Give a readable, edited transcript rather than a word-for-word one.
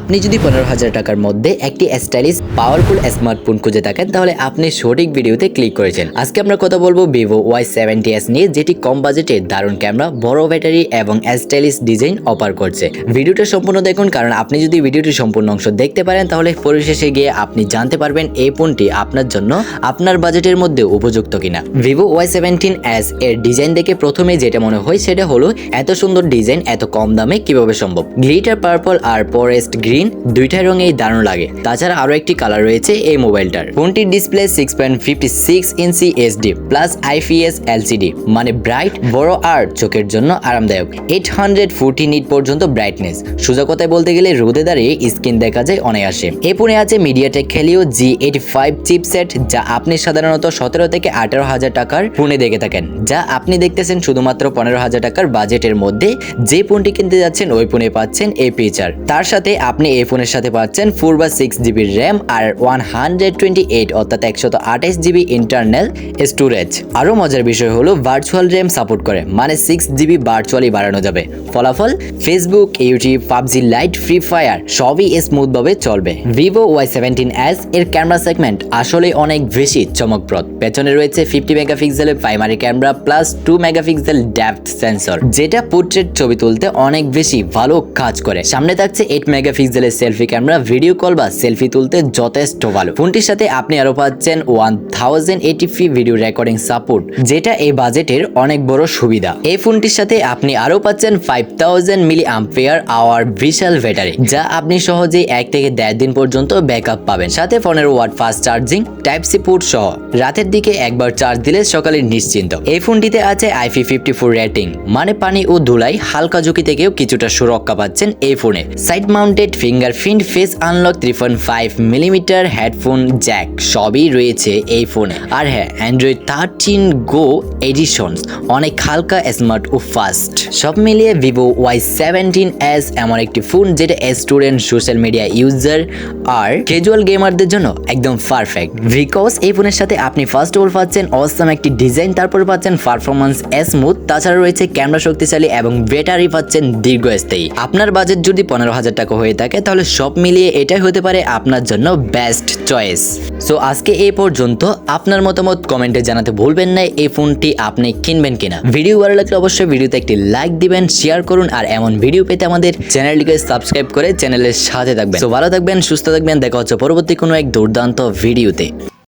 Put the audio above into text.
আপনি যদি 15,000 টাকার মধ্যে একটি স্টাইলিশ পাওয়ারফুল স্মার্টফোন খুঁজে থাকেন তাহলে আপনি সঠিক ভিডিওতে ক্লিক করেছেন। আজকে আমরা কথা বলবো Vivo Y70s নিয়ে, যেটি কম বাজেটে দারুণ ক্যামেরা, বড় ব্যাটারি এবং স্টাইলিশ ডিজাইন অফার করছে। ভিডিওটা সম্পূর্ণ দেখুন, কারণ আপনি যদি ভিডিওটি সম্পূর্ণ অংশ দেখতে পারেন তাহলে পরিশেষে গিয়ে আপনি জানতে পারবেন এই ফোনটি আপনার জন্য আপনার বাজেটের মধ্যে উপযুক্ত কিনা। Vivo Y70s এর ডিজাইন দেখে প্রথমে যেটা মনে হয় সেটা হলো এত সুন্দর ডিজাইন এত কম দামে কিভাবে সম্ভব। গ্লিটার পার্পল আর ফরেস্ট গ্রিন দুইটা রঙেই দারুণ লাগে। তাছাড়া আরো একটি কালার রয়েছে এই মোবাইলটার। ফোনটির ডিসপ্লে 6.56 ইঞ্চি এইচডি প্লাস আইপিএস এলসিডি, মানে ব্রাইট, বড় আর চোখের জন্য আরামদায়ক। 840 নিট পর্যন্ত ব্রাইটনেস। সোজা কথায় বলতে গেলে রোদে দাঁড়িয়ে স্ক্রিন দেখা যায় অনায়াসে। এই ফোনে আছে মিডিয়াটেক হেলিও G85 চিপসেট, যা আপনি সাধারণত 17 থেকে 18,000 টাকার ফোনে দেখে থাকেন, যা আপনি দেখতেছেন শুধুমাত্র 15,000 টাকার বাজেটের মধ্যে। যে ফোনটি কিনতে যাচ্ছেন ওই ফোনে পাচ্ছেন এই ফিচার। তার সাথে আপনি এই ফোনের সাথে পাচ্ছেন 4/6 জিবি র্যাম আর 128 অর্থাৎ 128 জিবি ইন্টারনাল স্টোরেজ। আরো মজার বিষয় হলো ভার্চুয়াল র্যাম সাপোর্ট করে, মানে 6 জিবি ভার্চুয়ালি বাড়ানো যাবে। ফলাফল Facebook, YouTube, PUBG light, free fire সবই স্মুথ ভাবে চলবে। Vivo Y70s এর ক্যামেরা সেগমেন্ট আসলে অনেক বেশি চমকপ্রদ। পেছনে রয়েছে 50 মেগাপিক্সেলের primary camera plus 2 megapixel depth sensor, যেটা পোর্ট্রেট ছবি তুলতে অনেক বেশি ভালো কাজ করে। সামনে থাকছে 8 মেগাপিক্সেলের সেলফি ক্যামেরা, ভিডিও কল বা সেলফি তুলতে যথেষ্ট ভালো। ফোনটির সাথে আপনি আরো পাচ্ছেন 1080p ভিডিও রেকর্ডিং সাপোর্ট, যেটা এই বাজেটের অনেক বড় সুবিধা। এই ফোনটির সাথে আপনি আরো পাচ্ছেন 5000 মিলি অ্যাম্পিয়ার আওয়ার বিশাল ব্যাটারি, যা আপনি সহজেই 1 থেকে 1.5 দিন পর্যন্ত ব্যাকআপ পাবেন। সাথে 15 watt fast charging, type C port সহ রাতের দিকে একবার চার্জ দিলে সকালে নিশ্চিন্ত। এই ফোনটিতে আছে IP54 রেটিং, মানে পানি ও ধুলাই হালকা ঝুঁকি থেকেও কিছুটা সুরক্ষা পাচ্ছেন এই ফোনে। Side mounted fingerprint, face unlock, 3.5 millimetre headphone Jack সবই রয়েছে এই ফোনে। আর হ্যাঁ, অ্যান্ড্রয়েড 13 গো এডিশন অনেক হালকা, স্মার্ট ও ফাস্ট। সব মিলিয়ে Vivo Y70s এমন একটি ফোন যেটা স্টুডেন্ট, সোশ্যাল মিডিয়া ইউজার আর ক্যাজুয়াল গেমারদের জন্য একদম পারফেক্ট। বিকজ এই ফোনের সাথে আপনি ফার্স্ট অফ অল পাচ্ছেন অসাম একটি ডিজাইন, তারপর পাচ্ছেন পারফরম্যান্স স্মুথ, তাছাড়া রয়েছে ক্যামেরা শক্তিশালী এবং ব্যাটারি পাচ্ছেন দীর্ঘস্থায়ী। আপনার বাজেট যদি 15,000 টাকা হয়ে থাকে তাহলে সব মিলিয়ে এটাই হতে পারে আপনার জন্য বেস্ট চয়েস। সো আজকে এই পর্যন্ত। আপনার মতামত কমেন্টে জানাতে ভুলবেন না এই ফোনটি আপনি কিনবেন কিনা। ভিডিও ভালো লাগলে অবশ্যই ভিডিওতে একটি লাইক দিবেন, শেয়ার করুন, আর এমন ভিডিও পেতে আমাদের চ্যানেলটিকে সাবস্ক্রাইব করে চ্যানেলের সাথে থাকবেন। সো ভালো থাকবেন, সুস্থ থাকবেন, দেখা হচ্ছে পরবর্তী কোনো এক দুর্দান্ত ভিডিওতে।